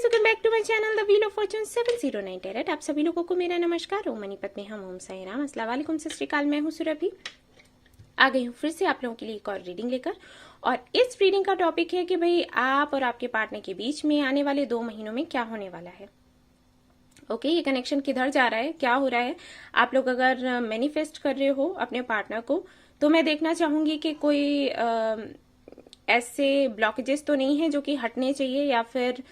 Welcome back to my channel the wheel of fortune 709 tarot. आप सभी लोगों को मेरा नमस्कार। ओम मनीपत में हम ओम साई राम, अस्सलाम वालेकुम, सत श्री अकाल। मैं हूं सुरभि, आ गई हूं फिर से आप लोगों के लिए एक और रीडिंग लेकर। और इस रीडिंग का टॉपिक है कि भाई आप और आपके पार्टनर के बीच में आने वाले 2 महीनों में क्या होने वाला है। ओके, ये कनेक्शन किधर जा रहा है, क्या हो रहा है। आप लोग अगर मैनिफेस्ट कर रहे हो अपने पार्टनर को, तो मैं देखना चाहूंगी कि कोई ऐसे ब्लॉकेजेस तो नहीं है जो कि हटने चाहिए, या फिर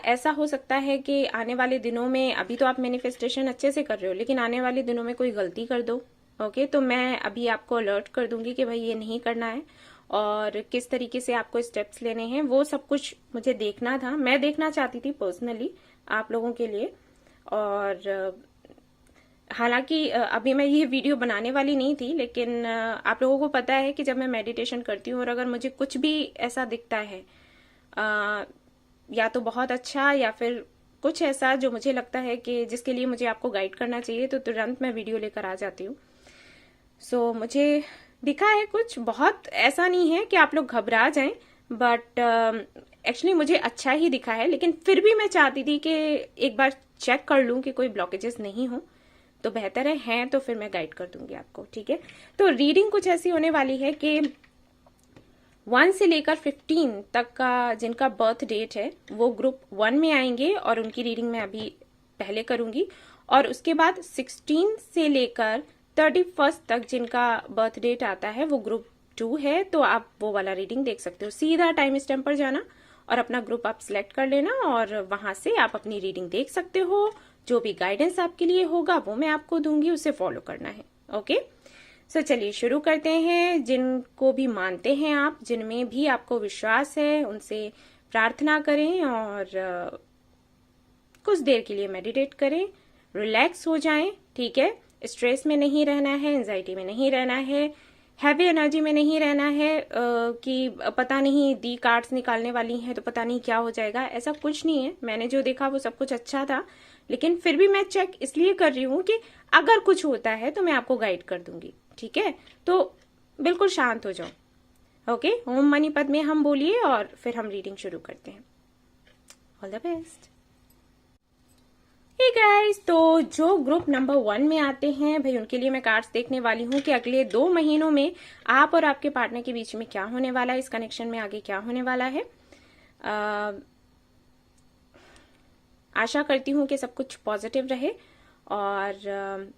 ऐसा हो सकता है कि आने वाले दिनों में, अभी तो आप मैनिफेस्टेशन अच्छे से कर रहे हो लेकिन आने वाले दिनों में कोई गलती कर दो। ओके, तो मैं अभी आपको अलर्ट कर दूंगी कि भाई ये नहीं करना है और किस तरीके से आपको स्टेप्स लेने हैं, वो सब कुछ मुझे देखना था। मैं देखना चाहती थी पर्सनली आप लोगों के लिए। और हालांकि अभी मैं ये वीडियो बनाने वाली नहीं थी, लेकिन आप लोगों को पता है कि जब मैं मेडिटेशन करती हूँ और अगर मुझे कुछ भी ऐसा दिखता है, या तो बहुत अच्छा या फिर कुछ ऐसा जो मुझे लगता है कि जिसके लिए मुझे आपको गाइड करना चाहिए, तो तुरंत मैं वीडियो लेकर आ जाती हूँ। सो मुझे दिखा है कुछ, बहुत ऐसा नहीं है कि आप लोग घबरा जाएं, बट एक्चुअली मुझे अच्छा ही दिखा है। लेकिन फिर भी मैं चाहती थी कि एक बार चेक कर लूं कि कोई ब्लॉकेजेस नहीं हो, तो बेहतर है तो फिर मैं गाइड कर दूंगी आपको। ठीक है, तो रीडिंग कुछ ऐसी होने वाली है कि 1 से लेकर 15 तक का जिनका बर्थ डेट है वो ग्रुप 1 में आएंगे और उनकी रीडिंग मैं अभी पहले करूंगी। और उसके बाद 16 से लेकर 31 तक जिनका बर्थ डेट आता है वो ग्रुप 2 है, तो आप वो वाला रीडिंग देख सकते हो। सीधा टाइम स्टैम्प पर जाना और अपना ग्रुप आप सिलेक्ट कर लेना और वहां से आप अपनी रीडिंग देख सकते हो। जो भी गाइडेंस आपके लिए होगा वो मैं आपको दूंगी, उसे फॉलो करना है। ओके, सो चलिए शुरू करते हैं। जिनको भी मानते हैं आप, जिनमें भी आपको विश्वास है, उनसे प्रार्थना करें और कुछ देर के लिए मेडिटेट करें, रिलैक्स हो जाएं। ठीक है, स्ट्रेस में नहीं रहना है, एंजाइटी में नहीं रहना है, हैवी एनर्जी में नहीं रहना है कि पता नहीं दी कार्ड्स निकालने वाली हैं तो पता नहीं क्या हो जाएगा। ऐसा कुछ नहीं है। मैंने जो देखा वो सब कुछ अच्छा था, लेकिन फिर भी मैं चेक इसलिए कर रही हूँ कि अगर कुछ होता है तो मैं आपको गाइड कर दूंगी। ठीक है, तो बिल्कुल शांत हो जाओ। ओके, ओम मनीपत में हम बोलिए और फिर हम रीडिंग शुरू करते हैं। All the best. Hey guys, तो जो ग्रुप नंबर 1 में आते हैं भाई, उनके लिए मैं कार्ड्स देखने वाली हूँ कि अगले 2 महीनों में आप और आपके पार्टनर के बीच में क्या होने वाला है, इस कनेक्शन में आगे क्या होने वाला है। आशा करती हूँ कि सब कुछ पॉजिटिव रहे और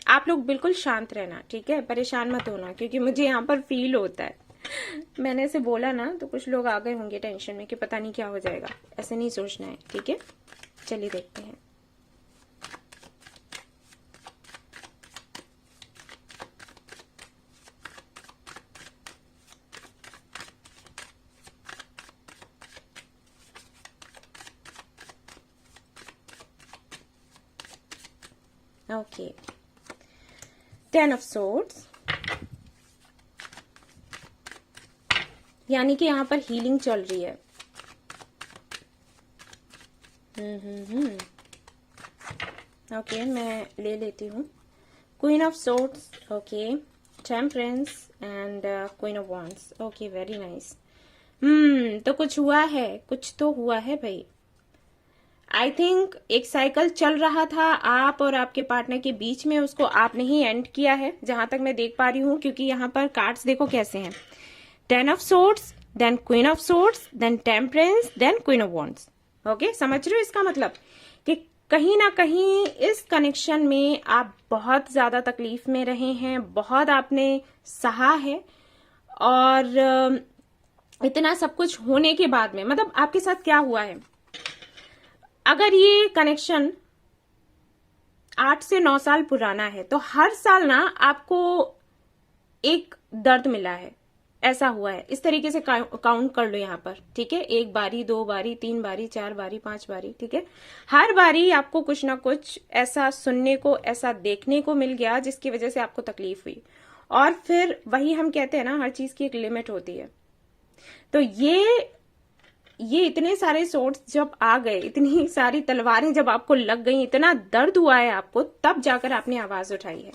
आप लोग बिल्कुल शांत रहना। ठीक है, परेशान मत होना, क्योंकि मुझे यहाँ पर फील होता है। मैंने ऐसे बोला ना तो कुछ लोग आ गए होंगे टेंशन में कि पता नहीं क्या हो जाएगा। ऐसे नहीं सोचना है। ठीक है, चलिए देखते हैं। ओके, 10 ऑफ सोर्ड्स, यानी कि यहाँ पर हीलिंग चल रही है। ओके, मैं ले लेती हूँ। Queen of swords, okay, temperance and queen of wands. Okay, very nice. तो कुछ हुआ है, कुछ तो हुआ है भाई। आई थिंक एक साइकिल चल रहा था आप और आपके पार्टनर के बीच में, उसको आपने ही एंड किया है, जहां तक मैं देख पा रही हूँ। क्योंकि यहाँ पर कार्ड्स देखो कैसे हैं, 10 of swords, then queen of swords, then temperance, then queen of wands. Okay, समझ रहे हो इसका मतलब कि कहीं ना कहीं इस कनेक्शन में आप बहुत ज्यादा तकलीफ में रहे हैं, बहुत आपने सहा है। और इतना सब कुछ होने के बाद में, मतलब आपके साथ क्या हुआ है, अगर ये कनेक्शन 8 से 9 साल पुराना है तो हर साल ना आपको एक दर्द मिला है, ऐसा हुआ है। इस तरीके से काउंट कर लो यहाँ पर। ठीक है, 1 बारी, 2 बारी, 3 बारी, 4 बारी, 5 बारी। ठीक है, हर बारी आपको कुछ ना कुछ ऐसा सुनने को, ऐसा देखने को मिल गया जिसकी वजह से आपको तकलीफ हुई। और फिर वही हम कहते हैं ना, हर चीज की एक लिमिट होती है। तो ये इतने सारे सोर्ड्स जब आ गए, इतनी सारी तलवारें जब आपको लग गई, इतना दर्द हुआ है आपको, तब जाकर आपने आवाज उठाई है।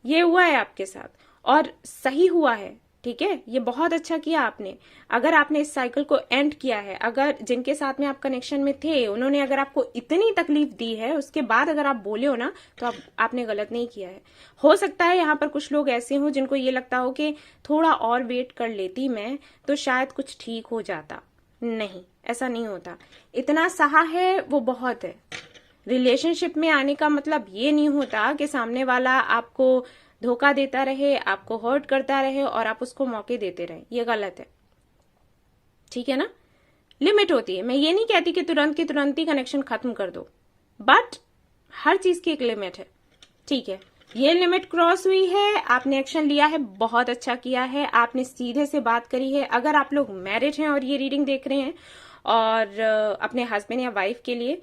ये हुआ है आपके साथ और सही हुआ है। ठीक है, ये बहुत अच्छा किया आपने। अगर आपने इस साइकिल को एंड किया है, अगर जिनके साथ में आप कनेक्शन में थे उन्होंने अगर आपको इतनी तकलीफ दी है, उसके बाद अगर आप बोले हो ना, तो आपने गलत नहीं किया है। हो सकता है यहाँ पर कुछ लोग ऐसे हों जिनको ये लगता हो कि थोड़ा और वेट कर लेती मैं तो शायद कुछ ठीक हो जाता। नहीं, ऐसा नहीं होता। इतना सहा है वो बहुत है। रिलेशनशिप में आने का मतलब ये नहीं होता कि सामने वाला आपको धोखा देता रहे, आपको हर्ट करता रहे और आप उसको मौके देते रहे। ये गलत है, ठीक है ना। लिमिट होती है। मैं ये नहीं कहती कि तुरंत की तुरंत ही कनेक्शन खत्म कर दो, बट हर चीज की एक लिमिट है, ठीक है। ये लिमिट क्रॉस हुई है, आपने एक्शन लिया है, बहुत अच्छा किया है, आपने सीधे से बात करी है। अगर आप लोग मैरिड हैं और ये रीडिंग देख रहे हैं और अपने हस्बैंड या वाइफ के लिए,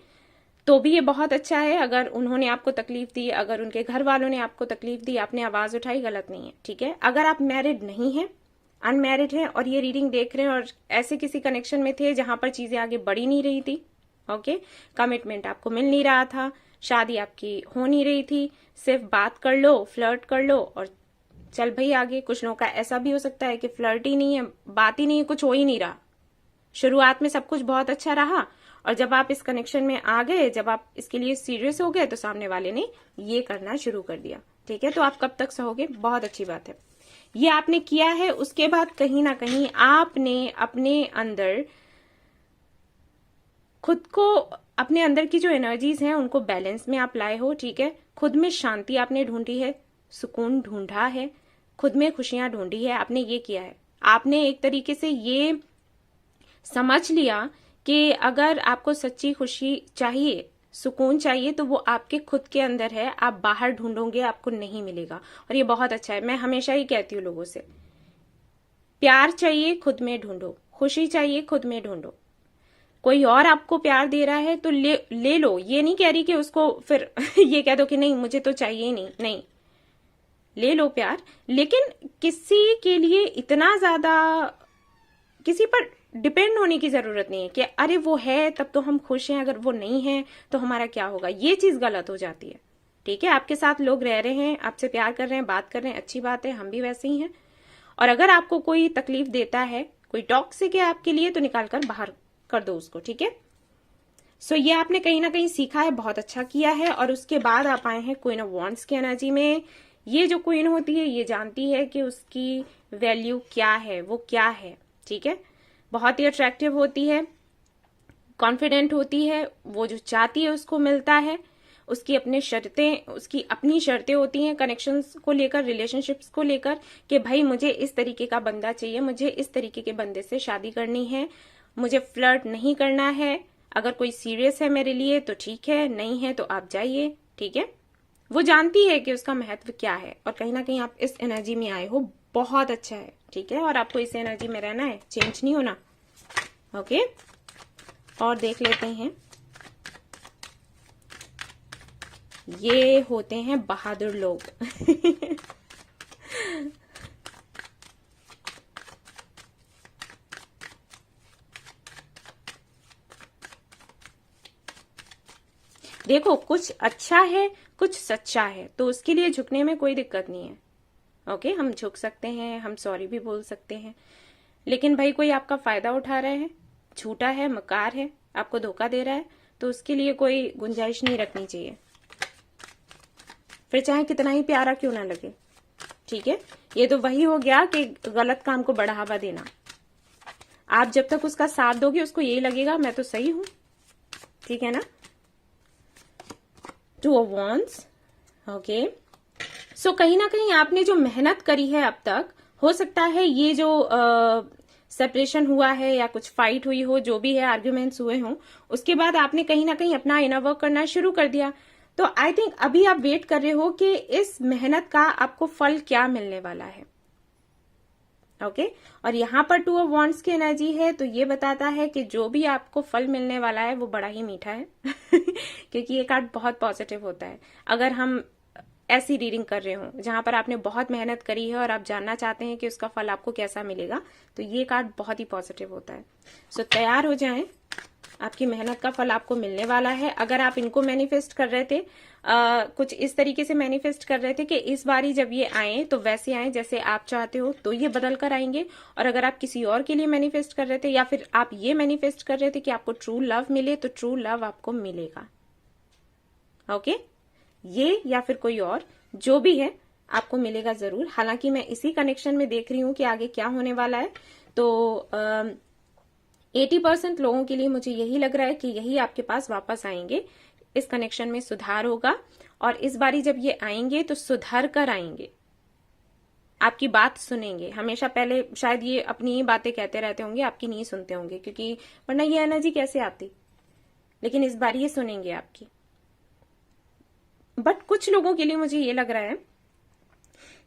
तो भी ये बहुत अच्छा है। अगर उन्होंने आपको तकलीफ दी, अगर उनके घर वालों ने आपको तकलीफ दी, आपने आवाज उठाई, गलत नहीं है, ठीक है। अगर आप मैरिड नहीं हैं, अनमैरिड हैं और ये रीडिंग देख रहे हैं और ऐसे किसी कनेक्शन में थे जहां पर चीजें आगे बढ़ी नहीं रही थी, ओके, कमिटमेंट आपको मिल नहीं रहा था, शादी आपकी हो नहीं रही थी, सिर्फ बात कर लो, फ्लर्ट कर लो और चल भाई आगे। कुछ लोगों का ऐसा भी हो सकता है कि फ्लर्ट ही नहीं है, बात ही नहीं है, कुछ हो ही नहीं रहा। शुरुआत में सब कुछ बहुत अच्छा रहा और जब आप इस कनेक्शन में आ गए, जब आप इसके लिए सीरियस हो गए, तो सामने वाले ने ये करना शुरू कर दिया, ठीक है। तो आप कब तक सहोगे? बहुत अच्छी बात है, ये आपने किया है। उसके बाद कहीं ना कहीं आपने अपने अंदर खुद को, अपने अंदर की जो एनर्जीज हैं उनको बैलेंस में आप लाए हो, ठीक है। खुद में शांति आपने ढूंढी है, सुकून ढूंढा है, खुद में खुशियां ढूंढी है, आपने ये किया है। आपने एक तरीके से ये समझ लिया कि अगर आपको सच्ची खुशी चाहिए, सुकून चाहिए, तो वो आपके खुद के अंदर है, आप बाहर ढूंढोगे आपको नहीं मिलेगा। और ये बहुत अच्छा है। मैं हमेशा ही कहती हूँ लोगों से, प्यार चाहिए खुद में ढूंढो, खुशी चाहिए खुद में ढूंढो। कोई और आपको प्यार दे रहा है तो ले लो, ये नहीं कह रही कि उसको फिर ये कह दो कि नहीं मुझे तो चाहिए ही नहीं, नहीं, ले लो प्यार, लेकिन किसी के लिए इतना ज्यादा किसी पर डिपेंड होने की जरूरत नहीं है कि अरे वो है तब तो हम खुश हैं, अगर वो नहीं है तो हमारा क्या होगा। ये चीज गलत हो जाती है, ठीक है। आपके साथ लोग रह रहे हैं, आपसे प्यार कर रहे हैं, बात कर रहे हैं, अच्छी बात है, हम भी वैसे ही हैं। और अगर आपको कोई तकलीफ देता है, कोई टॉक्सिक है आपके लिए, तो निकाल कर बाहर कर दो उसको, ठीक है। सो ये आपने कहीं ना कहीं सीखा है, बहुत अच्छा किया है। और उसके बाद आप आए हैं क्वीन ऑफ वॉन्ड्स की एनर्जी में। ये जो क्वीन होती है ये जानती है कि उसकी वैल्यू क्या है, वो क्या है, ठीक है। बहुत ही अट्रैक्टिव होती है, कॉन्फिडेंट होती है, वो जो चाहती है उसको मिलता है। उसकी अपनी शर्तें होती हैं कनेक्शंस को लेकर, रिलेशनशिप्स को लेकर, कि भाई मुझे इस तरीके का बंदा चाहिए, मुझे इस तरीके के बंदे से शादी करनी है, मुझे फ्लर्ट नहीं करना है। अगर कोई सीरियस है मेरे लिए तो ठीक है, नहीं है तो आप जाइए, ठीक है। वो जानती है कि उसका महत्व क्या है। और कहीं ना कहीं आप इस एनर्जी में आए हो, बहुत अच्छा है, ठीक है। और आपको इस एनर्जी में रहना है, चेंज नहीं होना, ओके। और देख लेते हैं, ये होते हैं बहादुर लोग देखो, कुछ अच्छा है, कुछ सच्चा है, तो उसके लिए झुकने में कोई दिक्कत नहीं है, ओके। हम झुक सकते हैं, हम सॉरी भी बोल सकते हैं, लेकिन भाई कोई आपका फायदा उठा रहा है, झूठा है, मकार है, आपको धोखा दे रहा है, तो उसके लिए कोई गुंजाइश नहीं रखनी चाहिए, फिर चाहे कितना ही प्यारा क्यों ना लगे, ठीक है। ये तो वही हो गया कि गलत काम को बढ़ावा देना। आप जब तक उसका साथ दोगे उसको यही लगेगा मैं तो सही हूं, ठीक है ना। Two of wands, okay. So कहीं ना कहीं आपने जो मेहनत करी है अब तक, हो सकता है ये जो सेपरेशन हुआ है या कुछ फाइट हुई हो, जो भी है, आर्ग्यूमेंट्स हुए हों, उसके बाद आपने कहीं ना कहीं अपना इनर वर्क करना शुरू कर दिया। तो आई थिंक अभी आप वेट कर रहे हो कि इस मेहनत का आपको फल क्या मिलने वाला है, ओके। और यहां पर टू ऑफ वॉन्ड्स की एनर्जी है, तो ये बताता है कि जो भी आपको फल मिलने वाला है वो बड़ा ही मीठा है क्योंकि ये कार्ड बहुत पॉजिटिव होता है। अगर हम ऐसी रीडिंग कर रहे हो जहां पर आपने बहुत मेहनत करी है और आप जानना चाहते हैं कि उसका फल आपको कैसा मिलेगा, तो ये कार्ड बहुत ही पॉजिटिव होता है। सो तैयार हो जाएं, आपकी मेहनत का फल आपको मिलने वाला है। अगर आप इनको मैनिफेस्ट कर रहे थे, कुछ इस तरीके से मैनिफेस्ट कर रहे थे कि इस बारी जब ये आए तो वैसे आए जैसे आप चाहते हो, तो ये बदल कर आएंगे। और अगर आप किसी और के लिए मैनिफेस्ट कर रहे थे या फिर आप ये मैनिफेस्ट कर रहे थे कि आपको ट्रू लव मिले, तो ट्रू लव आपको मिलेगा। ओके, ये या फिर कोई और जो भी है आपको मिलेगा जरूर। हालांकि मैं इसी कनेक्शन में देख रही हूं कि आगे क्या होने वाला है। तो 80% लोगों के लिए मुझे यही लग रहा है कि यही आपके पास वापस आएंगे। इस कनेक्शन में सुधार होगा और इस बारी जब ये आएंगे तो सुधर कर आएंगे, आपकी बात सुनेंगे। हमेशा पहले शायद ये अपनी ही बातें कहते रहते होंगे, आपकी नहीं सुनते होंगे, क्योंकि वरना ये एनर्जी कैसे आती। लेकिन इस बार ये सुनेंगे आपकी। बट कुछ लोगों के लिए मुझे ये लग रहा है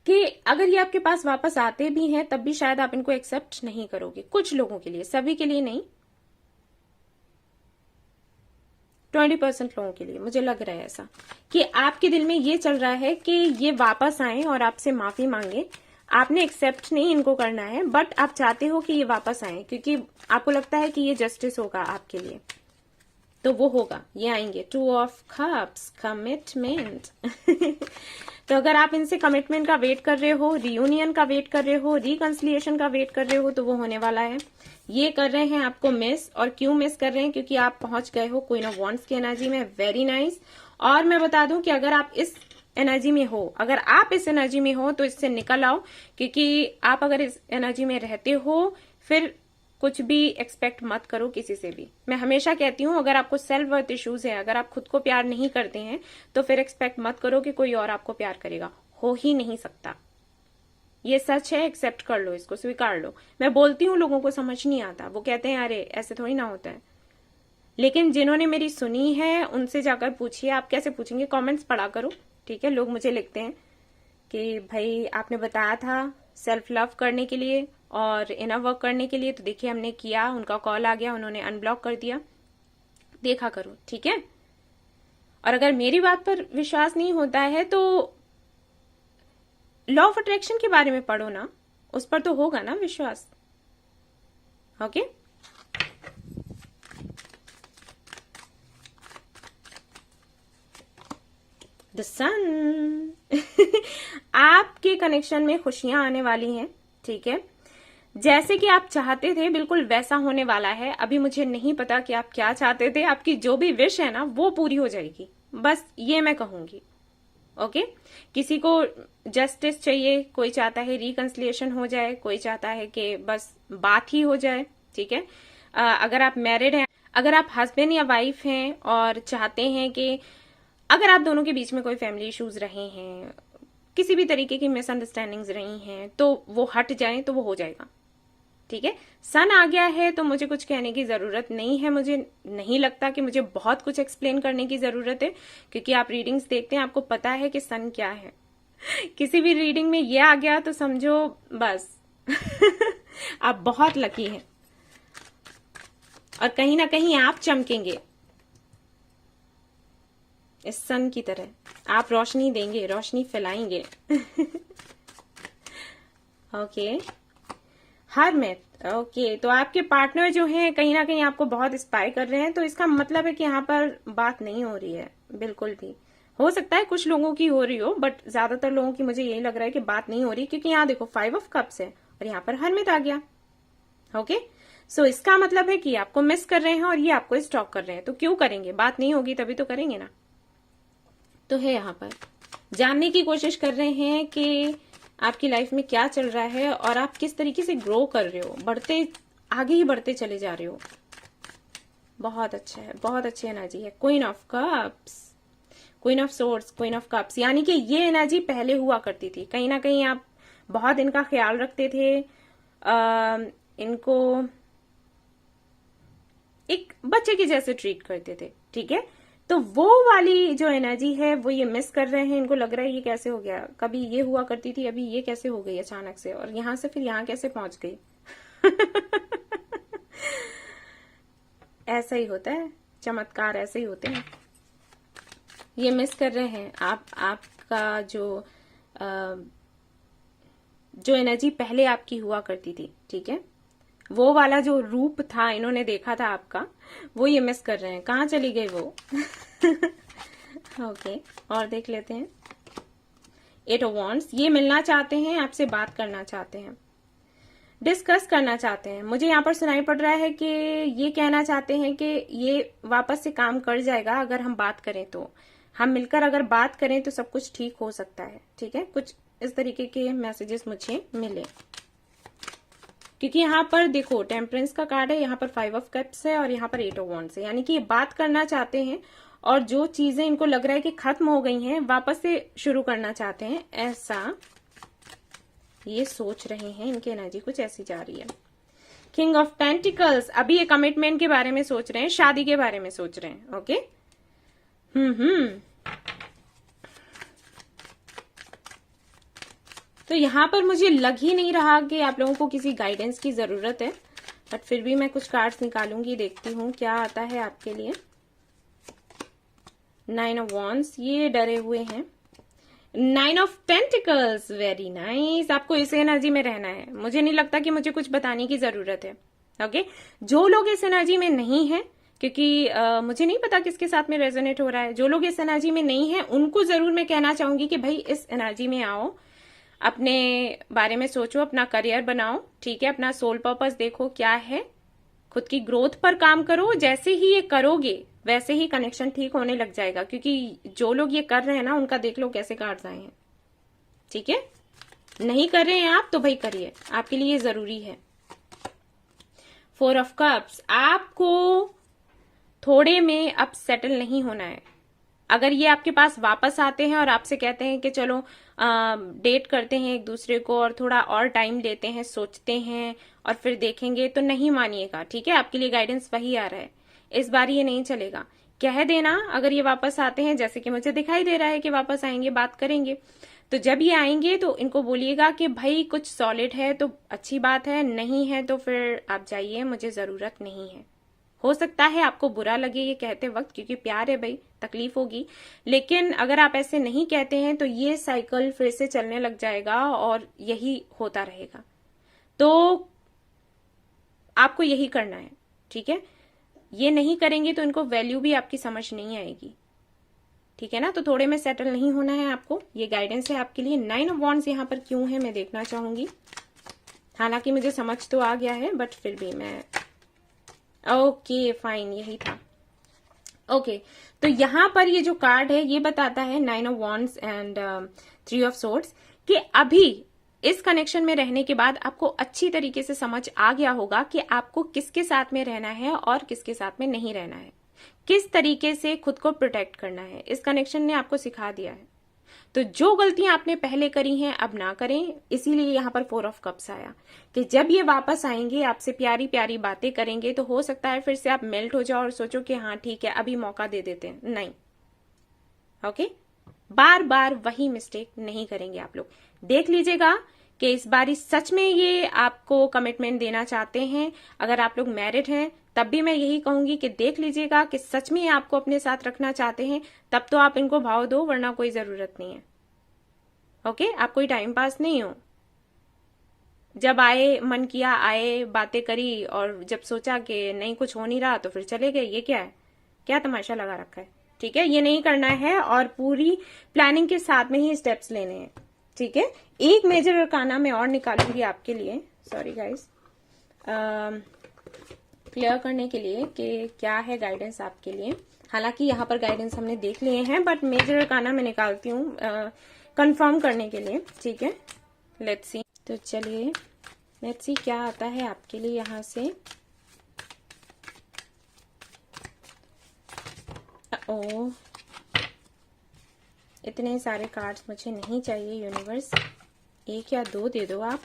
कि अगर ये आपके पास वापस आते भी हैं तब भी शायद आप इनको एक्सेप्ट नहीं करोगे। कुछ लोगों के लिए, सभी के लिए नहीं, 20% लोगों के लिए मुझे लग रहा है ऐसा कि आपके दिल में ये चल रहा है कि ये वापस आए और आपसे माफी मांगे। आपने एक्सेप्ट नहीं इनको करना है, बट आप चाहते हो कि ये वापस आए, क्योंकि आपको लगता है कि ये जस्टिस होगा आपके लिए। तो वो होगा, ये आएंगे। 2 ऑफ कप्स, कमिटमेंट। तो अगर आप इनसे कमिटमेंट का वेट कर रहे हो, रियूनियन का वेट कर रहे हो, रिकंसिलिएशन का वेट कर रहे हो, तो वो होने वाला है। ये कर रहे हैं आपको मिस। और क्यों मिस कर रहे हैं? क्योंकि आप पहुंच गए हो क्वीन ऑफ वॉन्ड्स की एनर्जी में। Very nice. और मैं बता दूं कि अगर आप इस एनर्जी में हो, अगर आप इस एनर्जी में हो तो इससे निकल आओ, क्योंकि आप अगर इस एनर्जी में रहते हो फिर कुछ भी एक्सपेक्ट मत करो किसी से भी। मैं हमेशा कहती हूँ अगर आपको सेल्फ वर्थ इश्यूज है, अगर आप खुद को प्यार नहीं करते हैं, तो फिर एक्सपेक्ट मत करो कि कोई और आपको प्यार करेगा। हो ही नहीं सकता। ये सच है, एक्सेप्ट कर लो, इसको स्वीकार लो। मैं बोलती हूँ, लोगों को समझ नहीं आता, वो कहते हैं अरे ऐसे थोड़ी ना होता है। लेकिन जिन्होंने मेरी सुनी है उनसे जाकर पूछिए। आप कैसे पूछेंगे? कमेंट्स पढ़ा करो, ठीक है। लोग मुझे लिखते हैं कि भाई आपने बताया था सेल्फ लव करने के लिए और इनर वर्क करने के लिए, तो देखिए हमने किया, उनका कॉल आ गया, उन्होंने अनब्लॉक कर दिया। देखा करो, ठीक है। और अगर मेरी बात पर विश्वास नहीं होता है तो लॉ ऑफ अट्रैक्शन के बारे में पढ़ो ना, उस पर तो होगा ना विश्वास। ओके, द सन। आपके कनेक्शन में खुशियां आने वाली हैं, ठीक है। जैसे कि आप चाहते थे बिल्कुल वैसा होने वाला है। अभी मुझे नहीं पता कि आप क्या चाहते थे। आपकी जो भी विश है ना वो पूरी हो जाएगी, बस ये मैं कहूंगी। ओके, किसी को जस्टिस चाहिए, कोई चाहता है रिकंसिलिएशन हो जाए, कोई चाहता है कि बस बात ही हो जाए, ठीक है। अगर आप मैरिड हैं, अगर आप हस्बैंड या वाइफ हैं और चाहते हैं कि अगर आप दोनों के बीच में कोई फैमिली इश्यूज रहे हैं, किसी भी तरीके की मिसअंडरस्टैंडिंग्स रही हैं, तो वो हट जाएं तो वो हो जाएगा, ठीक है। सन आ गया है तो मुझे कुछ कहने की जरूरत नहीं है। मुझे नहीं लगता कि मुझे बहुत कुछ एक्सप्लेन करने की जरूरत है, क्योंकि आप रीडिंग्स देखते हैं, आपको पता है कि सन क्या है। किसी भी रीडिंग में ये आ गया तो समझो बस आप बहुत लकी हैं और कहीं ना कहीं आप चमकेंगे इस सन की तरह। आप रोशनी देंगे, रोशनी फैलाएंगे। Okay, hermit. ओके, तो आपके पार्टनर जो हैं कहीं ना कहीं आपको बहुत इंस्पायर कर रहे हैं, तो इसका मतलब है कि यहाँ पर बात नहीं हो रही है बिल्कुल भी। हो सकता है कुछ लोगों की हो रही हो, बट ज्यादातर लोगों की मुझे यही लग रहा है कि बात नहीं हो रही, क्योंकि यहाँ देखो 5 ऑफ कप्स है और यहाँ पर हरमिट आ गया। ओके, सो इसका मतलब है कि आपको मिस कर रहे हैं और ये आपको स्टॉक कर रहे हैं। तो क्यों करेंगे? बात नहीं होगी तभी तो करेंगे ना। तो है यहाँ पर जानने की कोशिश कर रहे हैं कि आपकी लाइफ में क्या चल रहा है और आप किस तरीके से ग्रो कर रहे हो, बढ़ते आगे ही बढ़ते चले जा रहे हो। बहुत अच्छा है, बहुत अच्छी एनर्जी है। Queen of cups, queen of swords, queen of cups, यानी कि ये एनर्जी पहले हुआ करती थी। कहीं ना कहीं आप बहुत इनका ख्याल रखते थे, इनको एक बच्चे के जैसे ट्रीट करते थे, ठीक है। तो वो वाली जो एनर्जी है वो ये मिस कर रहे हैं। इनको लग रहा है ये कैसे हो गया, कभी ये हुआ करती थी, अभी ये कैसे हो गई अचानक से, और यहां से फिर यहां कैसे पहुंच गई। ऐसा ही होता है, चमत्कार ऐसे ही होते हैं। ये मिस कर रहे हैं आपका जो एनर्जी पहले आपकी हुआ करती थी, ठीक है। वो वाला जो रूप था इन्होंने देखा था आपका, वो ये मिस कर रहे हैं। कहाँ चली गई वो? ओके, और देख लेते हैं। 8 ऑफ वांड्स, ये मिलना चाहते हैं, आपसे बात करना चाहते हैं, डिस्कस करना चाहते हैं। मुझे यहाँ पर सुनाई पड़ रहा है कि ये कहना चाहते हैं कि ये वापस से काम कर जाएगा अगर हम बात करें, तो हम मिलकर अगर बात करें तो सब कुछ ठीक हो सकता है। ठीक है, कुछ इस तरीके के मैसेजेस मुझे मिले, क्योंकि यहाँ पर देखो टेम्परेंस का कार्ड है, यहाँ पर 5 ऑफ कप्स है और यहाँ पर 8 ऑफ वांड्स है, यानी कि ये बात करना चाहते हैं और जो चीजें इनको लग रहा है कि खत्म हो गई हैं वापस से शुरू करना चाहते हैं, ऐसा ये सोच रहे हैं। इनकी एनर्जी कुछ ऐसी जा रही है। किंग ऑफ पेंटिकल्स, अभी ये कमिटमेंट के बारे में सोच रहे हैं, शादी के बारे में सोच रहे हैं। ओके, तो यहां पर मुझे लग ही नहीं रहा कि आप लोगों को किसी गाइडेंस की जरूरत है, बट फिर भी मैं कुछ कार्ड्स निकालूंगी, देखती हूँ क्या आता है आपके लिए। 9 ऑफ वांड्स, ये डरे हुए हैं। 9 ऑफ पेंटिकल्स, वेरी नाइस। आपको इस एनर्जी में रहना है, मुझे नहीं लगता कि मुझे कुछ बताने की जरूरत है। ओके, जो लोग इस एनर्जी में नहीं है, क्योंकि मुझे नहीं पता किसके साथ में रेजोनेट हो रहा है, जो लोग इस एनर्जी में नहीं है उनको जरूर मैं कहना चाहूंगी कि भाई इस एनर्जी में आओ, अपने बारे में सोचो, अपना करियर बनाओ। ठीक है, अपना सोल पर्पस देखो क्या है, खुद की ग्रोथ पर काम करो। जैसे ही ये करोगे वैसे ही कनेक्शन ठीक होने लग जाएगा, क्योंकि जो लोग ये कर रहे हैं ना उनका देख लो कैसे कार्ड्स आए हैं। ठीक है, नहीं कर रहे हैं आप तो भाई करिए, आपके लिए ये जरूरी है। 4 ऑफ कप्स, आपको थोड़े में अब सेटल नहीं होना है। अगर ये आपके पास वापस आते हैं और आपसे कहते हैं कि चलो डेट करते हैं एक दूसरे को और थोड़ा और टाइम लेते हैं, सोचते हैं और फिर देखेंगे, तो नहीं मानिएगा। ठीक है, आपके लिए गाइडेंस वही आ रहा है, इस बार ये नहीं चलेगा। कह देना अगर ये वापस आते हैं, जैसे कि मुझे दिखाई दे रहा है कि वापस आएंगे, बात करेंगे, तो जब ये आएंगे तो इनको बोलिएगा कि भाई कुछ सॉलिड है तो अच्छी बात है, नहीं है तो फिर आप जाइए, मुझे जरूरत नहीं है। हो सकता है आपको बुरा लगे ये कहते वक्त, क्योंकि प्यार है भाई, तकलीफ होगी, लेकिन अगर आप ऐसे नहीं कहते हैं तो ये साइकिल फिर से चलने लग जाएगा और यही होता रहेगा। तो आपको यही करना है। ठीक है, ये नहीं करेंगे तो इनको वैल्यू भी आपकी समझ नहीं आएगी। ठीक है ना, तो थोड़े में सेटल नहीं होना है आपको, ये गाइडेंस है आपके लिए। 9 ऑफ वांड्स यहाँ पर क्यों है मैं देखना चाहूंगी, हालांकि मुझे समझ तो आ गया है बट फिर भी मैं, ओके फाइन, यही था। ओके, तो यहां पर ये जो कार्ड है ये बताता है 9 of wands and 3 of swords कि अभी इस कनेक्शन में रहने के बाद आपको अच्छी तरीके से समझ आ गया होगा कि आपको किसके साथ में रहना है और किसके साथ में नहीं रहना है, किस तरीके से खुद को प्रोटेक्ट करना है। इस कनेक्शन ने आपको सिखा दिया है। तो जो गलतियां आपने पहले करी हैं अब ना करें, इसीलिए यहाँ पर 4 ऑफ कप्स आया कि जब ये वापस आएंगे आपसे प्यारी प्यारी बातें करेंगे तो हो सकता है फिर से आप मेल्ट हो जाओ और सोचो कि हाँ ठीक है अभी मौका दे देते हैं। नहीं, ओके, बार बार वही मिस्टेक नहीं करेंगे आप लोग। देख लीजिएगा कि इस बारी सच में ये आपको कमिटमेंट देना चाहते हैं। अगर आप लोग मैरिड हैं तब भी मैं यही कहूंगी कि देख लीजिएगा कि सच में आपको अपने साथ रखना चाहते हैं, तब तो आप इनको भाव दो, वरना कोई जरूरत नहीं है। ओके, आप कोई टाइम पास नहीं हो। जब आए मन किया आए, बातें करी और जब सोचा कि नहीं कुछ हो नहीं रहा तो फिर चले गए। ये क्या है, क्या तमाशा लगा रखा है। ठीक है, ये नहीं करना है और पूरी प्लानिंग के साथ में ही स्टेप्स लेने हैं। ठीक है, एक मेजर अरकाना मैं और निकालूंगी आपके लिए, सॉरी गाइस, क्लियर करने के लिए कि क्या है गाइडेंस आपके लिए। हालांकि यहाँ पर गाइडेंस हमने देख लिए हैं बट मेजर अरकाना मैं निकालती हूँ कंफर्म करने के लिए। ठीक है, लेट्स सी, तो चलिए लेट्स सी क्या आता है आपके लिए यहाँ से। ओ, इतने सारे कार्ड्स मुझे नहीं चाहिए यूनिवर्स, 1 या 2 दे दो आप।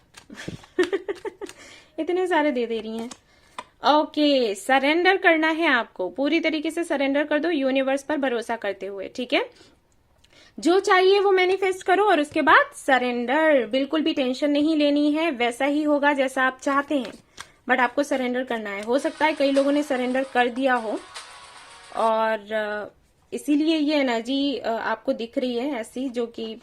इतने सारे दे रही हैं। ओके, सरेंडर करना है आपको, पूरी तरीके से सरेंडर कर दो यूनिवर्स पर भरोसा करते हुए। ठीक है, जो चाहिए वो मैनिफेस्ट करो और उसके बाद सरेंडर। बिल्कुल भी टेंशन नहीं लेनी है, वैसा ही होगा जैसा आप चाहते हैं, बट आपको सरेंडर करना है। हो सकता है कई लोगों ने सरेंडर कर दिया हो और इसीलिए ये एनर्जी आपको दिख रही है ऐसी, जो कि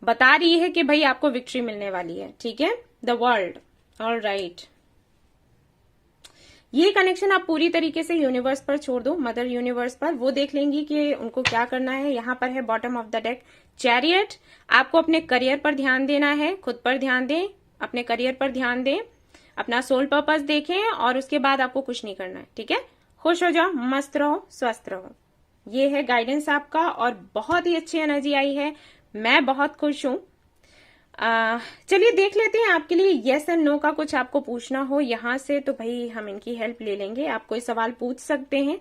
बता रही है कि भाई आपको विक्ट्री मिलने वाली है। ठीक है, द वर्ल्ड, ऑल राइट। ये कनेक्शन आप पूरी तरीके से यूनिवर्स पर छोड़ दो, मदर यूनिवर्स पर, वो देख लेंगी कि उनको क्या करना है। यहाँ पर है bottom of the deck chariot. आपको अपने करियर पर ध्यान देना है, खुद पर ध्यान दें, अपने करियर पर ध्यान दें, अपना सोल पर्पस देखें और उसके बाद आपको कुछ नहीं करना है, ठीक है। खुश हो जाओ, मस्त रहो, स्वस्थ रहो। ये है गाइडेंस आपका और बहुत ही अच्छी एनर्जी आई है, मैं बहुत खुश हूं। चलिए देख लेते हैं आपके लिए यस एंड नो का कुछ आपको पूछना हो यहाँ से तो भाई हम इनकी हेल्प ले लेंगे। आप कोई सवाल पूछ सकते हैं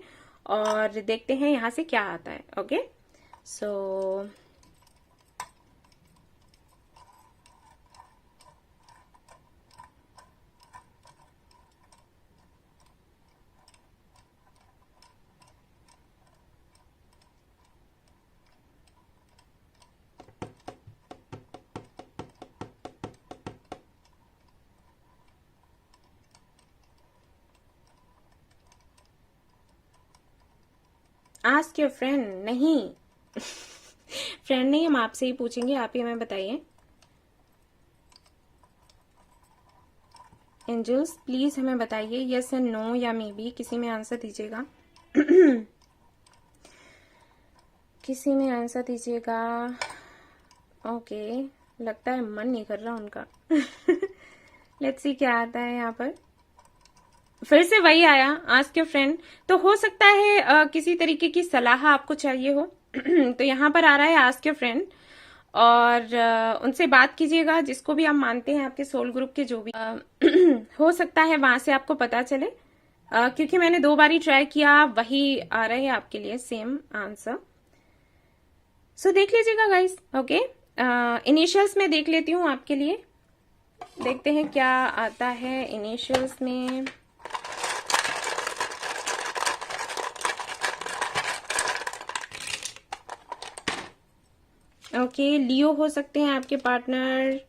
और देखते हैं यहाँ से क्या आता है। Okay so ask your friend, नहीं फ्रेंड नहीं, हम आपसे ही पूछेंगे, आप ही हमें बताइए। एंजल्स प्लीज हमें बताइए यस एंड नो या मे बी, किसी में आंसर दीजिएगा किसी में आंसर दीजिएगा। ओके लगता है मन नहीं कर रहा उनका लेट्स सी क्या आता है यहाँ पर। फिर से वही आया, आस्क योर फ्रेंड। तो हो सकता है किसी तरीके की सलाह आपको चाहिए हो तो यहाँ पर आ रहा है आस्क योर फ्रेंड और उनसे बात कीजिएगा, जिसको भी आप मानते हैं आपके सोल ग्रुप के जो भी हो सकता है वहां से आपको पता चले, क्योंकि मैंने 2 बारी ट्राई किया, वही आ रहा है आपके लिए सेम आंसर। सो देख लीजिएगा गाइस। ओके इनिशियल्स में देख लेती हूँ आपके लिए, देखते हैं क्या आता है इनिशियल्स में। ओके लियो हो सकते हैं आपके पार्टनर,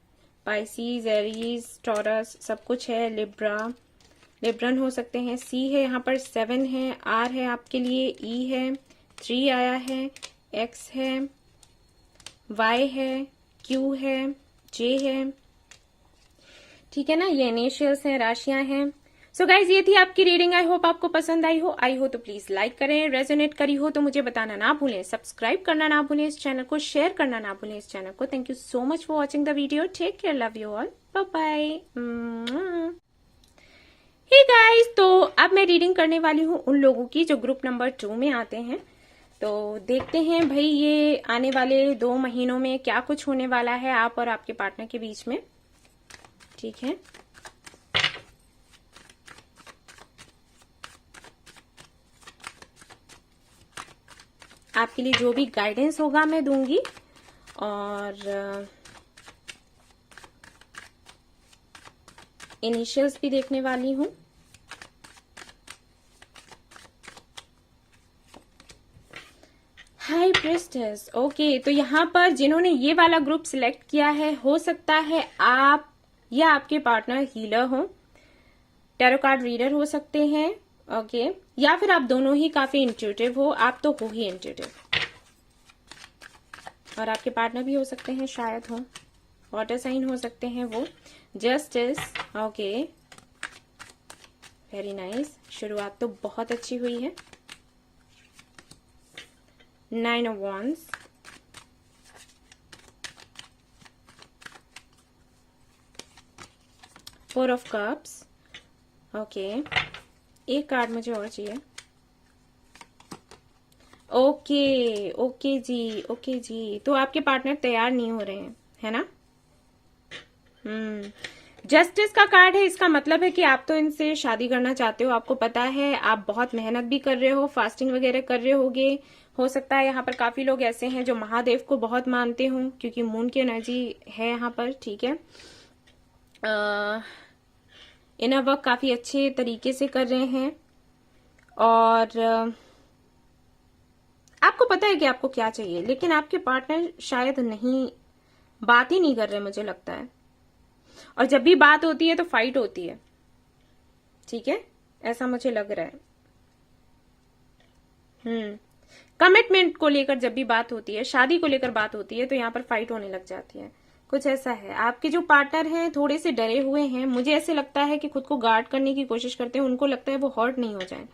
पाइसीज, एरीज, टॉरस, सब कुछ है, लिब्रन हो सकते हैं। सी है यहाँ पर, 7 है, आर है आपके लिए, ई है, 3 आया है, एक्स है, वाई है, क्यू है, जे है, ठीक है ना। ये इनिशियल्स हैं, राशियां हैं। सो गाइज ये थी आपकी रीडिंग, आई होप आपको पसंद आई हो तो प्लीज लाइक करें, रेजोनेट करी हो तो मुझे बताना ना भूलें, सब्सक्राइब करना ना भूलें इस चैनल को, शेयर करना ना भूलें इस चैनल को। Thank you so much for watching the video, take care, love you all, bye bye. Hey guys तो अब मैं रीडिंग करने वाली हूँ उन लोगों की जो ग्रुप नंबर 2 में आते हैं। तो देखते हैं भाई ये आने वाले 2 महीनों में क्या कुछ होने वाला है आप और आपके पार्टनर के बीच में, ठीक है। आपके लिए जो भी गाइडेंस होगा मैं दूंगी और इनिशियल्स भी देखने वाली हूं। हाई प्रेस्टेस, ओके तो यहाँ पर जिन्होंने ये वाला ग्रुप सिलेक्ट किया है, हो सकता है आप या आपके पार्टनर हीलर हो, टैरो कार्ड रीडर हो सकते हैं, ओके या फिर आप दोनों ही काफी इंट्यूटिव हो, आप तो हो ही इंट्यूटिव, और आपके पार्टनर भी हो सकते हैं, शायद हो, वाटर साइन हो सकते हैं वो। जस्टिस, ओके वेरी नाइस, शुरुआत तो बहुत अच्छी हुई है। 9 of wands, four of cups, okay एक कार्ड मुझे और चाहिए। ओके जी तो आपके पार्टनर तैयार नहीं हो रहे हैं, है ना। जस्टिस का कार्ड है, इसका मतलब है कि आप तो इनसे शादी करना चाहते हो, आपको पता है, आप बहुत मेहनत भी कर रहे हो, फास्टिंग वगैरह कर रहे होगे। हो सकता है यहाँ पर काफी लोग ऐसे हैं जो महादेव को बहुत मानते हो, क्योंकि मून की एनर्जी है यहाँ पर, ठीक है। इनर वर्क काफी अच्छे तरीके से कर रहे हैं और आपको पता है कि आपको क्या चाहिए, लेकिन आपके पार्टनर शायद नहीं, बात ही नहीं कर रहे मुझे लगता है, और जब भी बात होती है तो फाइट होती है, ठीक है, ऐसा मुझे लग रहा है। कमिटमेंट को लेकर जब भी बात होती है, शादी को लेकर बात होती है, तो यहाँ पर फाइट होने लग जाती है, कुछ ऐसा है। आपके जो पार्टनर हैं थोड़े से डरे हुए हैं, मुझे ऐसे लगता है कि खुद को गार्ड करने की कोशिश करते हैं, उनको लगता है वो हर्ट नहीं हो जाए।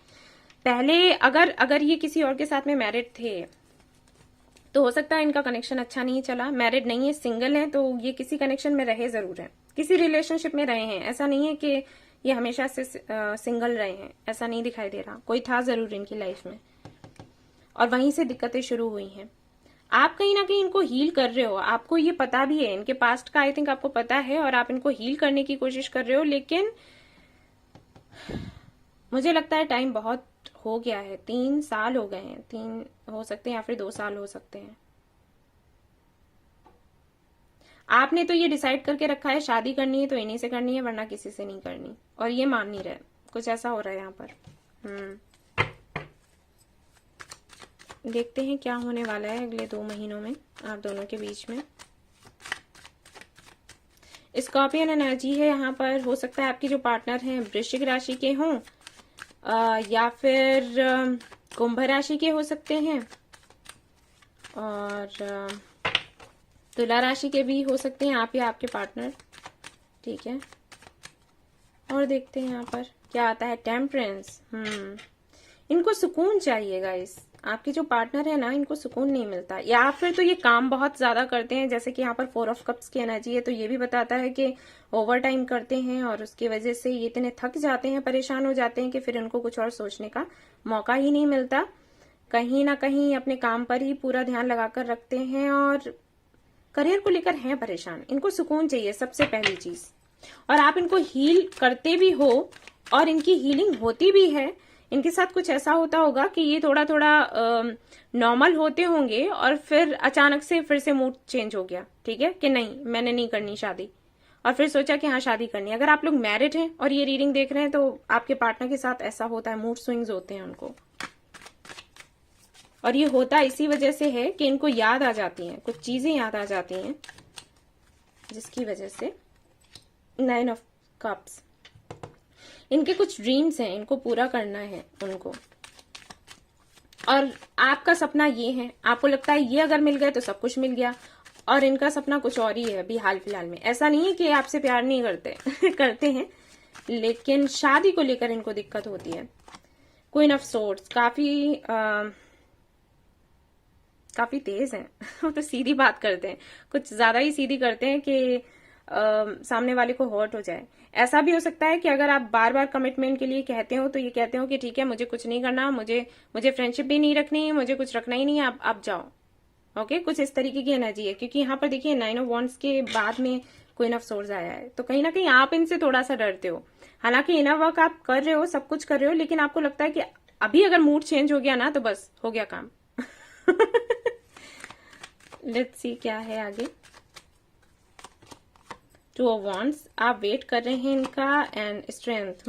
पहले अगर ये किसी और के साथ में मैरिड थे तो हो सकता है इनका कनेक्शन अच्छा नहीं चला। मैरिड नहीं है, सिंगल है, तो ये किसी कनेक्शन में रहे जरूर है, किसी रिलेशनशिप में रहे हैं। ऐसा नहीं है कि ये हमेशा से सिंगल रहे हैं, ऐसा नहीं दिखाई दे रहा। कोई था जरूर इनकी लाइफ में और वहीं से दिक्कतें शुरू हुई हैं। आप कहीं ना कहीं इनको हील कर रहे हो, आपको ये पता भी है, इनके पास्ट का आई थिंक आपको पता है और आप इनको हील करने की कोशिश कर रहे हो। लेकिन मुझे लगता है टाइम बहुत हो गया है, 3 साल हो गए हैं, 3 हो सकते हैं या फिर 2 साल हो सकते हैं। आपने तो ये डिसाइड करके रखा है शादी करनी है तो इन्हीं से करनी है, वरना किसी से नहीं करनी, और ये मान नहीं रहे। कुछ ऐसा हो रहा है यहाँ पर। देखते हैं क्या होने वाला है अगले 2 महीनों में आप दोनों के बीच में। स्कॉर्पियन एनर्जी है यहाँ पर। हो सकता है आपके जो पार्टनर हैं वृश्चिक राशि के हों या फिर कुंभ राशि के हो सकते हैं, और तुला राशि के भी हो सकते हैं, आप या आपके पार्टनर। ठीक है, और देखते हैं यहाँ पर क्या आता है। टेम्परेंस। इनको सुकून चाहिए गाइस। आपके जो पार्टनर है ना, इनको सुकून नहीं मिलता, या फिर तो ये काम बहुत ज्यादा करते हैं, जैसे कि यहाँ पर 4 ऑफ कप्स की एनर्जी है, तो ये भी बताता है कि ओवर टाइम करते हैं और उसकी वजह से ये इतने थक जाते हैं, परेशान हो जाते हैं कि फिर इनको कुछ और सोचने का मौका ही नहीं मिलता। कहीं ना कहीं अपने काम पर ही पूरा ध्यान लगाकर रखते हैं और करियर को लेकर हैं परेशान। इनको सुकून चाहिए सबसे पहली चीज, और आप इनको हील करते भी हो और इनकी हीलिंग होती भी है। इनके साथ कुछ ऐसा होता होगा कि ये थोड़ा थोड़ा नॉर्मल होते होंगे और फिर अचानक से फिर से मूड चेंज हो गया। ठीक है, कि नहीं मैंने नहीं करनी शादी, और फिर सोचा कि हाँ शादी करनी है। अगर आप लोग मैरिड हैं और ये रीडिंग देख रहे हैं तो आपके पार्टनर के साथ ऐसा होता है, मूड स्विंग्स होते हैं उनको, और ये होता इसी वजह से है कि इनको याद आ जाती हैं, कुछ चीजें याद आ जाती हैं, जिसकी वजह से 9 ऑफ कप्स। इनके कुछ ड्रीम्स हैं, इनको पूरा करना है उनको, और आपका सपना ये है। आपको लगता है ये अगर मिल गए तो सब कुछ मिल गया, और इनका सपना कुछ और ही है अभी हाल फिलहाल में। ऐसा नहीं है कि आपसे प्यार नहीं करते करते हैं, लेकिन शादी को लेकर इनको दिक्कत होती है। क्वीन ऑफ सोर्ड्स काफी तेज हैं वो तो सीधी बात करते हैं, कुछ ज्यादा ही सीधी करते हैं कि सामने वाले को हर्ट हो जाए। ऐसा भी हो सकता है कि अगर आप बार बार कमिटमेंट के लिए कहते हो तो ये कहते हो कि ठीक है मुझे कुछ नहीं करना, मुझे फ्रेंडशिप भी नहीं रखनी, मुझे कुछ रखना ही नहीं है, आप जाओ। ओके, कुछ इस तरीके की एनर्जी है, क्योंकि यहाँ पर देखिए 9 ऑफ वॉन्ड्स के बाद में क्वीन ऑफ सोर्ड्स आया है, तो कहीं ना कहीं आप इनसे थोड़ा सा डरते हो। हालांकि इनर वर्क आप कर रहे हो, सब कुछ कर रहे हो, लेकिन आपको लगता है कि अभी अगर मूड चेंज हो गया ना तो बस हो गया काम लेट्स सी क्या है आगे। 2 ऑफ वॉन्ड्स, आप वेट कर रहे हैं इनका, एंड स्ट्रेंथ।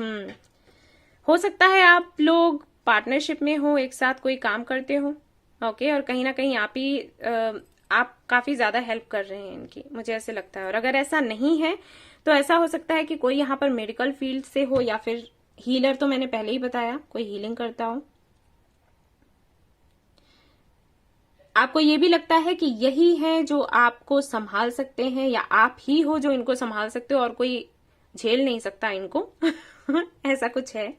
हो सकता है आप लोग पार्टनरशिप में हो, एक साथ कोई काम करते हो। ओके, और कहीं ना कहीं आप काफी ज्यादा हेल्प कर रहे हैं इनकी, मुझे ऐसे लगता है। और अगर ऐसा नहीं है तो ऐसा हो सकता है कि कोई यहाँ पर मेडिकल फील्ड से हो, या फिर हीलर, तो मैंने पहले ही बताया, कोई हीलिंग करता हो। आपको ये भी लगता है कि यही है जो आपको संभाल सकते हैं, या आप ही हो जो इनको संभाल सकते हो और कोई झेल नहीं सकता इनको ऐसा कुछ है।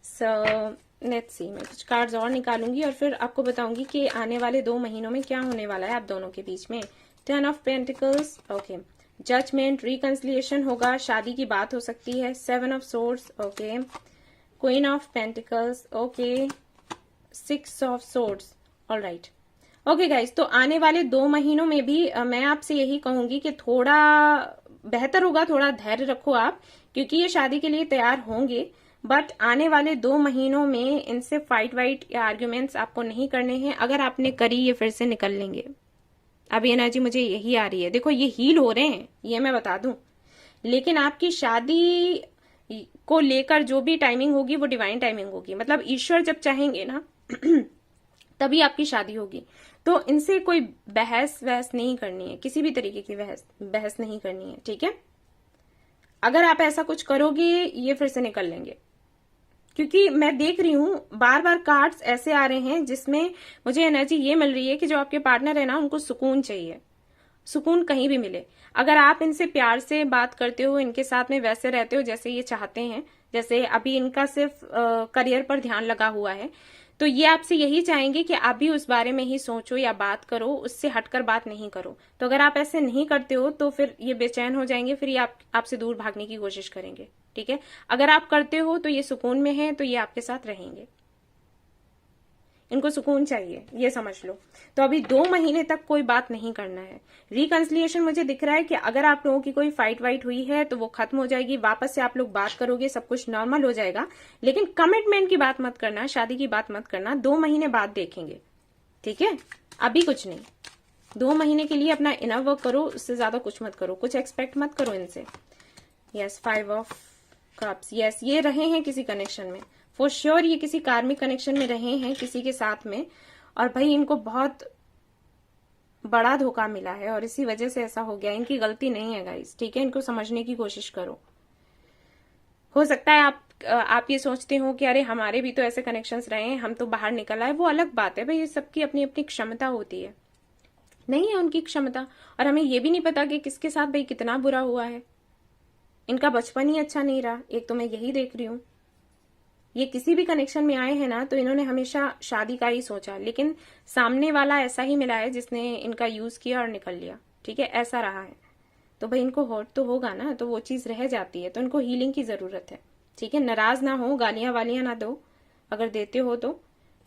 सो लेट्स सी, मैं कुछ कार्ड्स और निकालूंगी और फिर आपको बताऊंगी कि आने वाले 2 महीनों में क्या होने वाला है आप दोनों के बीच में। 10 of pentacles, okay, judgement, reconciliation होगा, शादी की बात हो सकती है। 7 of swords, okay, queen of pentacles, okay, 6 of swords, alright. Okay guys, तो आने वाले 2 महीनों में भी मैं आपसे यही कहूंगी कि थोड़ा बेहतर होगा, थोड़ा धैर्य रखो आप, क्योंकि ये शादी के लिए तैयार होंगे। बट आने वाले 2 महीनों में इनसे फाइट वाइट या आर्ग्यूमेंट्स आपको नहीं करने हैं। अगर आपने करी, ये फिर से निकल लेंगे। अभी एनर्जी मुझे यही आ रही है। देखो ये हील हो रहे हैं, ये मैं बता दूं, लेकिन आपकी शादी को लेकर जो भी टाइमिंग होगी वो डिवाइन टाइमिंग होगी। मतलब ईश्वर जब चाहेंगे ना तभी आपकी शादी होगी। तो इनसे कोई बहस नहीं करनी है, किसी भी तरीके की बहस नहीं करनी है, ठीक है। अगर आप ऐसा कुछ करोगे ये फिर से निकल लेंगे, क्योंकि मैं देख रही हूं बार बार कार्ड्स ऐसे आ रहे हैं जिसमें मुझे एनर्जी ये मिल रही है कि जो आपके पार्टनर है ना, उनको सुकून चाहिए। सुकून कहीं भी मिले। अगर आप इनसे प्यार से बात करते हो, इनके साथ में वैसे रहते हो जैसे ये चाहते हैं, जैसे अभी इनका सिर्फ करियर पर ध्यान लगा हुआ है, तो ये आपसे यही चाहेंगे कि आप भी उस बारे में ही सोचो या बात करो, उससे हटकर बात नहीं करो। तो अगर आप ऐसे नहीं करते हो तो फिर ये बेचैन हो जाएंगे, फिर ये आपसे दूर भागने की कोशिश करेंगे। ठीक है, अगर आप करते हो तो ये सुकून में है, तो ये आपके साथ रहेंगे। इनको सुकून चाहिए, ये समझ लो। तो अभी 2 महीने तक कोई बात नहीं करना है। रिकंसिलिएशन मुझे दिख रहा है कि अगर आप लोगों की कोई फाइट वाइट हुई है तो वो खत्म हो जाएगी, वापस से आप लोग बात करोगे, सब कुछ नॉर्मल हो जाएगा। लेकिन कमिटमेंट की बात मत करना, शादी की बात मत करना, 2 महीने बाद देखेंगे। ठीक है, अभी कुछ नहीं। 2 महीने के लिए अपना इनर वर्क करो, उससे ज्यादा कुछ मत करो, कुछ एक्सपेक्ट मत करो इनसे। यस, 5 ऑफ कप्स, यस, ये रहे हैं किसी कनेक्शन में, फॉर श्योर ये किसी कार्मिक कनेक्शन में रहे हैं किसी के साथ में, और भाई इनको बहुत बड़ा धोखा मिला है और इसी वजह से ऐसा हो गया। इनकी गलती नहीं है गाइस, ठीक है, इनको समझने की कोशिश करो। हो सकता है आप ये सोचते हो कि अरे हमारे भी तो ऐसे कनेक्शंस रहे हैं, हम तो बाहर निकल आए, वो अलग बात है भाई, ये सबकी अपनी अपनी क्षमता होती है, नहीं है उनकी क्षमता। और हमें ये भी नहीं पता कि किसके साथ भाई कितना बुरा हुआ है। इनका बचपन ही अच्छा नहीं रहा, एक तो मैं यही देख रही हूं। ये किसी भी कनेक्शन में आए हैं ना तो इन्होंने हमेशा शादी का ही सोचा, लेकिन सामने वाला ऐसा ही मिला है जिसने इनका यूज किया और निकल लिया। ठीक है, ऐसा रहा है। तो भाई इनको हर्ट तो होगा ना, तो वो चीज रह जाती है, तो इनको हीलिंग की जरूरत है। ठीक है, नाराज ना हो, गालियां वालियां ना दो अगर देते हो तो।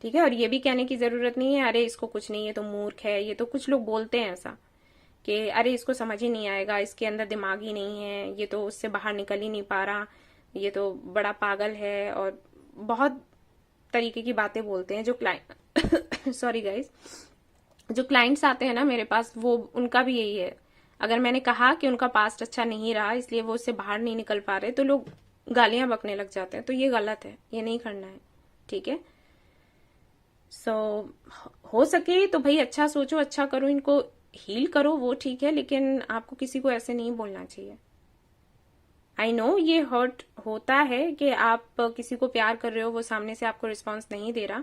ठीक है, और ये भी कहने की जरूरत नहीं है अरे इसको कुछ नहीं है तो मूर्ख है, ये तो कुछ लोग बोलते हैं ऐसा कि अरे इसको समझ ही नहीं आएगा, इसके अंदर दिमाग ही नहीं है, ये तो उससे बाहर निकल ही नहीं पा रहा, ये तो बड़ा पागल है, और बहुत तरीके की बातें बोलते हैं जो क्लाइंट सॉरी गाइस, जो क्लाइंट्स आते हैं ना मेरे पास, वो उनका भी यही है। अगर मैंने कहा कि उनका पास्ट अच्छा नहीं रहा इसलिए वो उससे बाहर नहीं निकल पा रहे, तो लोग गालियां बकने लग जाते हैं। तो ये गलत है, ये नहीं करना है। ठीक है, हो सके तो भाई अच्छा सोचो, अच्छा करो, इनको हील करो, वो ठीक है, लेकिन आपको किसी को ऐसे नहीं बोलना चाहिए। आई नो ये हर्ट होता है कि आप किसी को प्यार कर रहे हो, वो सामने से आपको रिस्पॉन्स नहीं दे रहा,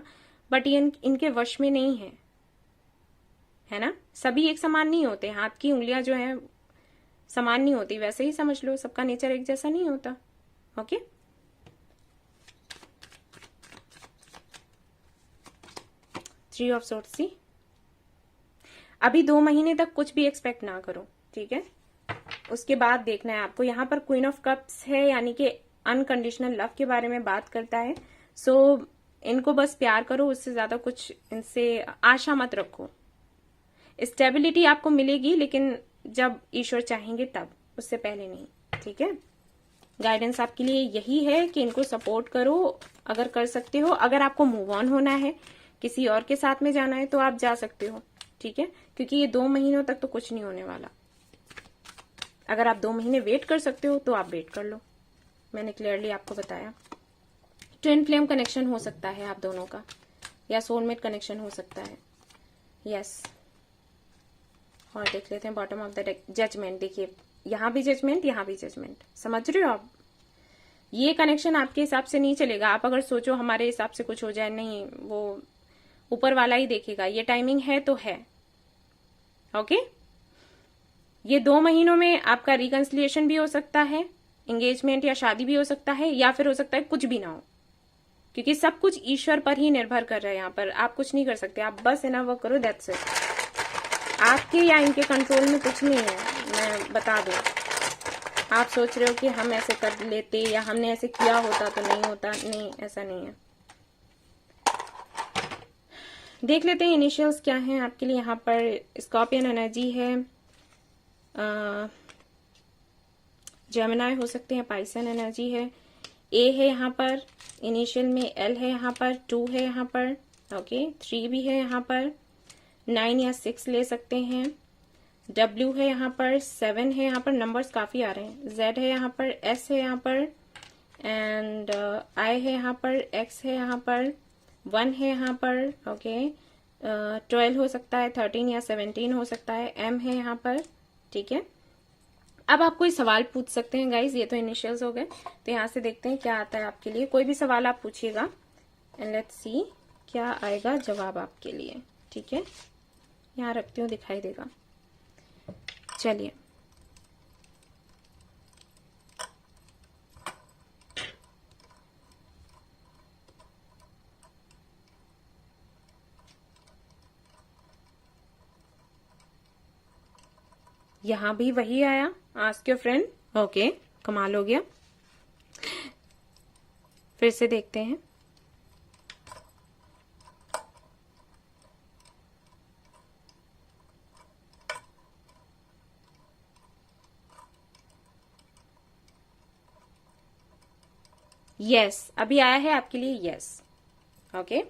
बट ये इनके वश में नहीं है ना। सभी एक समान नहीं होते, हाथ की उंगलियां जो है समान नहीं होती, वैसे ही समझ लो, सबका नेचर एक जैसा नहीं होता। ओके, थ्री ऑफ सोर्ड्स, सी अभी 2 महीने तक कुछ भी एक्सपेक्ट ना करो। ठीक है, उसके बाद देखना है आपको। यहाँ पर क्वीन ऑफ कप्स है, यानी कि अनकंडीशनल लव के बारे में बात करता है। सो इनको बस प्यार करो, उससे ज्यादा कुछ इनसे आशा मत रखो। स्टेबिलिटी आपको मिलेगी, लेकिन जब ईश्वर चाहेंगे तब, उससे पहले नहीं। ठीक है, गाइडेंस आपके लिए यही है कि इनको सपोर्ट करो अगर कर सकते हो। अगर आपको मूव ऑन होना है, किसी और के साथ में जाना है, तो आप जा सकते हो। ठीक है, क्योंकि ये 2 महीनों तक तो कुछ नहीं होने वाला। अगर आप 2 महीने वेट कर सकते हो तो आप वेट कर लो, मैंने क्लियरली आपको बताया। ट्विन फ्लेम कनेक्शन हो सकता है आप दोनों का, या सोलमेट कनेक्शन हो सकता है। यस, और देख लेते हैं bottom of the deck, judgement. देखिए यहाँ भी जजमेंट, यहाँ भी जजमेंट, समझ रहे हो आप। ये कनेक्शन आपके हिसाब से नहीं चलेगा। आप अगर सोचो हमारे हिसाब से कुछ हो जाए, नहीं, वो ऊपर वाला ही देखेगा। ये टाइमिंग है तो है। ओके, ये 2 महीनों में आपका रिकंसिलिएशन भी हो सकता है, एंगेजमेंट या शादी भी हो सकता है, या फिर हो सकता है कुछ भी ना हो, क्योंकि सब कुछ ईश्वर पर ही निर्भर कर रहा है। यहाँ पर आप कुछ नहीं कर सकते, आप बस इनर वर्क करो, दैट्स इट। आपके या इनके कंट्रोल में कुछ नहीं है, मैं बता दूं। आप सोच रहे हो कि हम ऐसे कर लेते या हमने ऐसे किया होता तो नहीं होता, नहीं, ऐसा नहीं है। देख लेते हैं इनिशियल्स क्या हैं आपके लिए। यहाँ पर स्कॉर्पियन एनर्जी है, जेमिनाई हो सकते हैं, पाइसन एनर्जी है, ए है यहाँ पर इनिशियल में, एल है यहाँ पर, 2 है यहाँ पर, ओके, 3 भी है यहाँ पर, 9 या 6 ले सकते हैं, W है यहाँ पर, 7 है यहाँ पर, नंबर्स काफी आ रहे हैं, Z है यहाँ पर, S है यहाँ पर, एंड I है यहाँ पर, X है यहाँ पर, 1 है यहाँ पर, ओके, 12 हो सकता है, 13 या 17 हो सकता है, M है यहाँ पर। ठीक है, अब आप कोई सवाल पूछ सकते हैं गाइज, ये तो इनिशियल्स हो गए। तो यहाँ से देखते हैं क्या आता है आपके लिए। कोई भी सवाल आप पूछिएगा एंड लेट्स सी क्या आएगा जवाब आपके लिए। ठीक है, यहाँ रखती हूँ, दिखाई देगा। चलिए, यहां भी वही आया, आस्क योर फ्रेंड। ओके, कमाल हो गया। फिर से देखते हैं। यस, अभी आया है आपके लिए यस। ओके,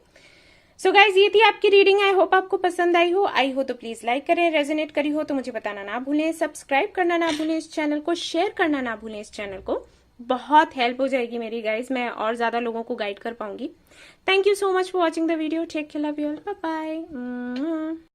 सो गाइज ये थी आपकी रीडिंग। आई होप आपको पसंद आई हो तो प्लीज लाइक करें, रेजोनेट करी हो तो मुझे बताना ना भूलें, सब्सक्राइब करना ना भूलें इस चैनल को, शेयर करना ना भूलें इस चैनल को। बहुत हेल्प हो जाएगी मेरी गाइज, मैं और ज्यादा लोगों को गाइड कर पाऊंगी। Thank you so much for watching the video. Take care, love you all, bye bye.